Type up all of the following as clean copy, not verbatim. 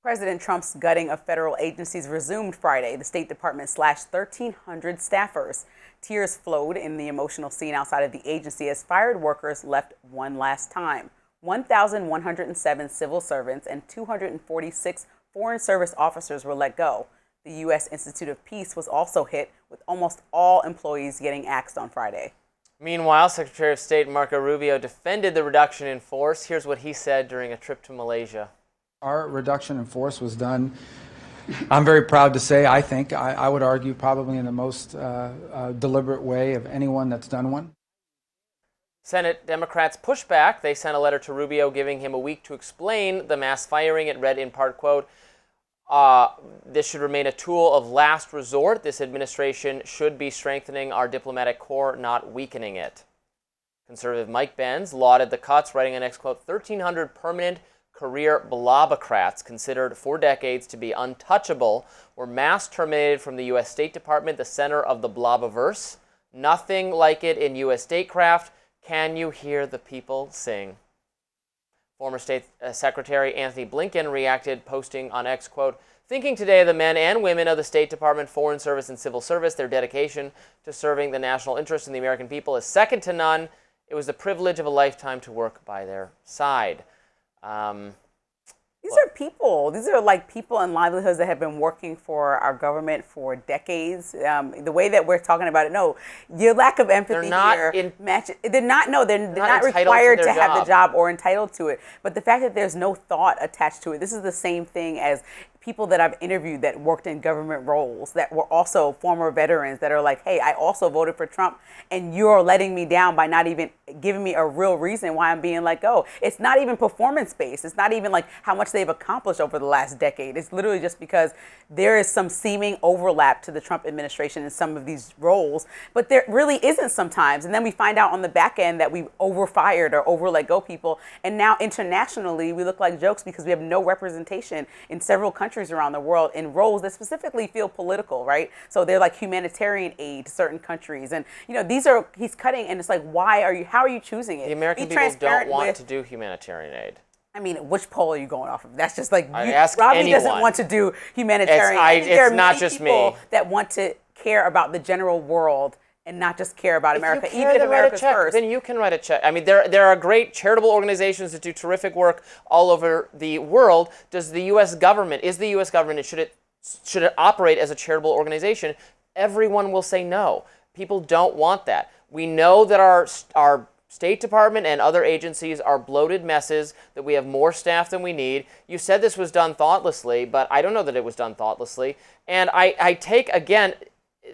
President Trump's gutting of federal agencies resumed Friday. The State Department slashed 1,300 staffers. Tears flowed in the emotional scene outside of the agency as fired workers left one last time. 1,107 civil servants and 246 Foreign Service officers were let go. The U.S. Institute of Peace was also hit, with almost all employees getting axed on Friday. Meanwhile, Secretary of State Marco Rubio defended the reduction in force. Here's what he said during a trip to Malaysia. Our reduction in force was done, I'm very proud to say, I would argue, probably in the most deliberate way of anyone that's done one. Senate Democrats pushed back. They sent a letter to Rubio giving him a week to explain the mass firing. It read in part, quote, this should remain a tool of last resort. This administration should be strengthening our diplomatic corps, not weakening it. Conservative Mike Benz lauded the cuts, writing an next quote, 1,300 permanent career blobocrats considered for decades to be untouchable were mass terminated from the U.S. State Department, the center of the blobiverse. Nothing like it in U.S. statecraft. Can you hear the people sing? Former State Secretary Anthony Blinken reacted, posting on X, quote, thinking today of the men and women of the State Department, Foreign Service, and Civil Service. Their dedication to serving the national interest in the American people is second to none. It was the privilege of a lifetime to work by their side. These are people. These are like people and livelihoods that have been working for our government for decades. The way that we're talking about it, no, your lack of empathy here matches. They're not required to have the job or entitled to it. But the fact that there's no thought attached to it, this is the same thing as people that I've interviewed that worked in government roles that were also former veterans that are like, hey, I also voted for Trump and you're letting me down by not even giving me a real reason why I'm being let go. It's not even performance based. It's not even like how much they've accomplished over the last decade. It's literally just because there is some seeming overlap to the Trump administration in some of these roles, but there really isn't sometimes. And then we find out on the back end that we overfired or over let go people. And now internationally, we look like jokes because we have no representation in several countries around the world in roles that specifically feel political, right? So they're like humanitarian aid to certain countries. And, you know, he's cutting, and it's like, how are you choosing it? The American people don't want to do humanitarian aid. I mean, which poll are you going off of? That's just like, Robby doesn't want to do humanitarian aid. It's not just me. That want to care about the general world and not just care about America, even if America's first. Then you can write a check. I mean, there are great charitable organizations that do terrific work all over the world. Is the U.S. government, should it operate as a charitable organization? Everyone will say no. People don't want that. We know that our State Department and other agencies are bloated messes, that we have more staff than we need. You said this was done thoughtlessly, but I don't know that it was done thoughtlessly. And I take, again,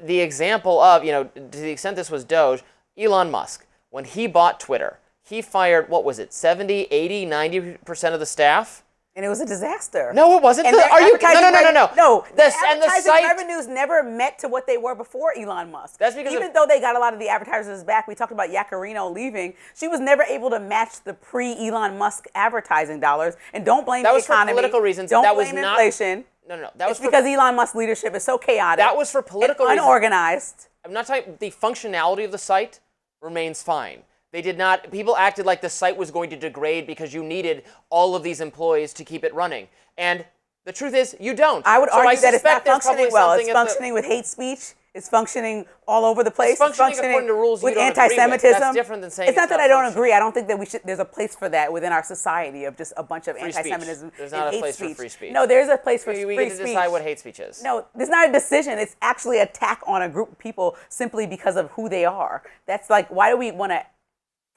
the example of, to the extent this was Doge, Elon Musk, when he bought Twitter, he fired, 70, 80, 90% of the staff? And it was a disaster. No, it wasn't. And No. No, the advertising revenues never met to what they were before Elon Musk. That's because even though they got a lot of the advertisers back, we talked about Yacarino leaving, she was never able to match the pre-Elon Musk advertising dollars. And don't blame the economy. That was for political reasons. Don't blame inflation. No. It's because Elon Musk's leadership is so chaotic. That was for political reasons. Unorganized. I'm not talking, the functionality of the site remains fine. People acted like the site was going to degrade because you needed all of these employees to keep it running. And the truth is, you don't. I would argue that it's not functioning well. It's functioning with hate speech. It's functioning all over the place. It's functioning according to rules with you don't anti-Semitism. agree with. That's different than saying it's not that I don't agree. I don't think that there's a place for that within our society of just a bunch of anti-Semitism. There's not a place for free speech. No, there's a place for free speech. We get to decide what hate speech is. No, there's not a decision. It's actually an attack on a group of people simply because of who they are. That's like, why do we want to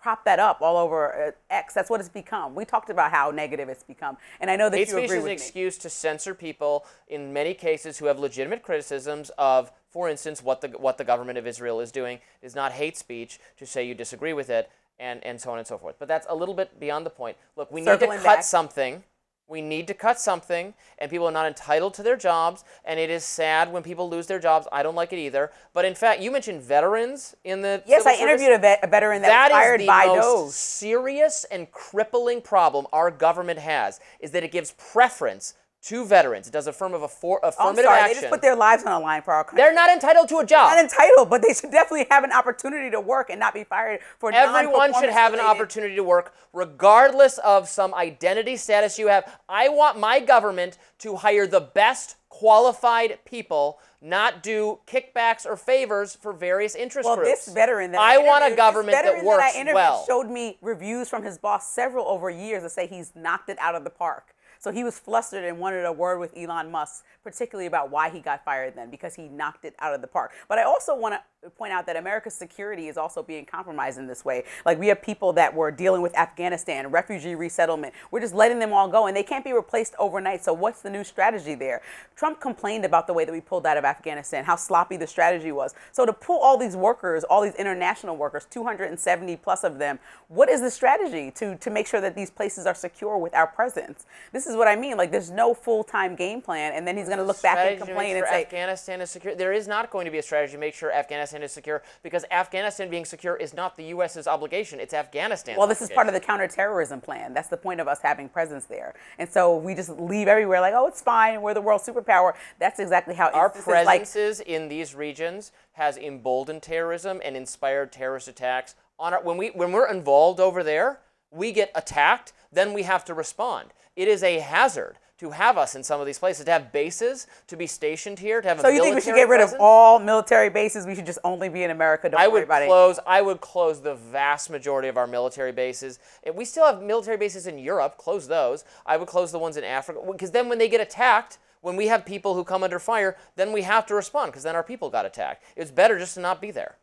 prop that up all over X? That's what it's become. We talked about how negative it's become, and I know that you agree with me. Hate speech is an excuse to censor people in many cases who have legitimate criticisms of, for instance, what the government of Israel is doing. It is not hate speech to say you disagree with it, and so on and so forth. But that's a little bit beyond the point. Look, we need to cut something. We need to cut something, and people are not entitled to their jobs, and it is sad when people lose their jobs. I don't like it either. But in fact, you mentioned veterans in the Yes, I interviewed a veteran that was fired by Doge. That is the most serious and crippling problem our government has, is that it gives preference to veterans. It does affirmative action. They just put their lives on the line for our country. They're not entitled to a job. Not entitled, but they should definitely have an opportunity to work and not be fired for Everyone should have an opportunity to work, regardless of some identity status you have. I want my government to hire the best qualified people, not do kickbacks or favors for various interest groups. Well, this veteran that I want a government that works well. Showed me reviews from his boss several over years that say he's knocked it out of the park. So he was flustered and wanted a word with Elon Musk, particularly about why he got fired then, because he knocked it out of the park. But I also want to point out that America's security is also being compromised in this way. Like, we have people that were dealing with Afghanistan, refugee resettlement. We're just letting them all go, and they can't be replaced overnight. So what's the new strategy there? Trump complained about the way that we pulled out of Afghanistan, how sloppy the strategy was. So to pull all these workers, all these international workers, 270 plus of them, what is the strategy to make sure that these places are secure with our presence? This is what I mean. Like, there's no full-time game plan, and then he's going to look back and complain and say Afghanistan is secure. There is not going to be a strategy to make sure Afghanistan is secure, because Afghanistan being secure is not the U.S.'s obligation. It's Afghanistan's Well, this is part of the counterterrorism plan. That's the point of us having presence there. And so we just leave everywhere like, oh, it's fine. We're the world superpower. That's exactly how our presences in these regions has emboldened terrorism and inspired terrorist attacks. When we're involved over there, we get attacked, then we have to respond. It is a hazard to have us in some of these places, to have bases, to be stationed here, to have a military So you think we should get rid of all military bases? We should just only be in America? Don't worry about it. I would close the vast majority of our military bases. If we still have military bases in Europe, close those. I would close the ones in Africa, because then when they get attacked, when we have people who come under fire, then we have to respond, because then our people got attacked. It's better just to not be there.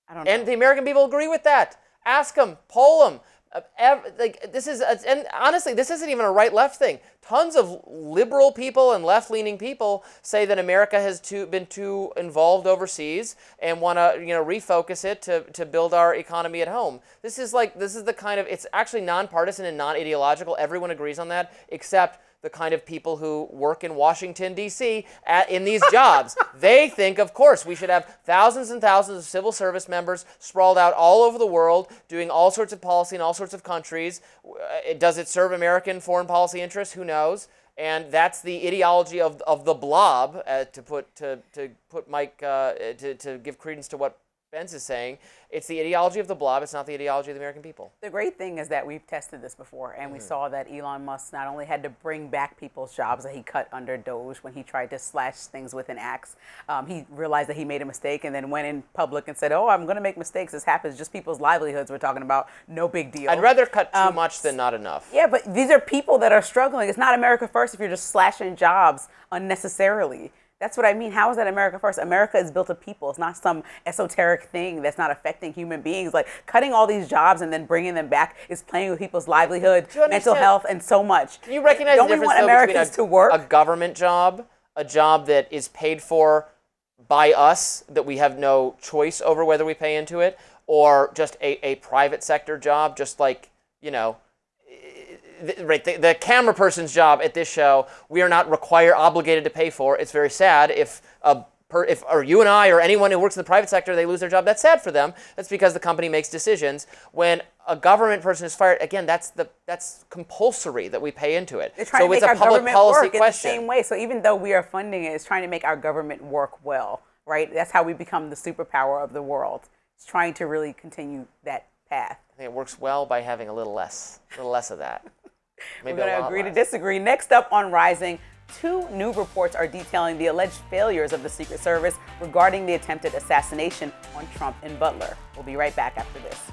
I don't know. And the American people agree with that. Ask them, poll them. And honestly, this isn't even a right-left thing. Tons of liberal people and left-leaning people say that America has been too involved overseas and want to, refocus it to build our economy at home. This is the kind of, it's actually nonpartisan and non-ideological. Everyone agrees on that, except the kind of people who work in Washington, D.C. in these jobs. They think, of course, we should have thousands and thousands of civil service members sprawled out all over the world, doing all sorts of policy in all sorts of countries. Does it serve American foreign policy interests? Who knows? And that's the ideology of the blob, to give credence to what Benz is saying. It's the ideology of the blob. It's not the ideology of the American people. The great thing is that we've tested this before, and we saw that Elon Musk not only had to bring back people's jobs that he cut under Doge when he tried to slash things with an axe. He realized that he made a mistake and then went in public and said, oh, I'm going to make mistakes. This happens. Just people's livelihoods we're talking about. No big deal. I'd rather cut too much than not enough. Yeah, but these are people that are struggling. It's not America first if you're just slashing jobs unnecessarily. That's what I mean. How is that America first? America is built of people. It's not some esoteric thing that's not affecting human beings. Like, cutting all these jobs and then bringing them back is playing with people's livelihood, mental health, and so much. Can you recognize the difference between a government job, a job that is paid for by us, that we have no choice over whether we pay into it, or just a private sector job, just like, the camera person's job at this show, we are not obligated to pay for. It's very sad if you and I or anyone who works in the private sector, they lose their job. That's sad for them. That's because the company makes decisions. When a government person is fired, again, that's compulsory that we pay into it. So it's a public policy question. The same way. So even though we are funding it, it's trying to make our government work well, right? That's how we become the superpower of the world. It's trying to really continue that path. I think it works well by having a little less of that. Maybe we're going to agree to disagree. Next up on Rising, 2 new reports are detailing the alleged failures of the Secret Service regarding the attempted assassination on Trump and Butler. We'll be right back after this.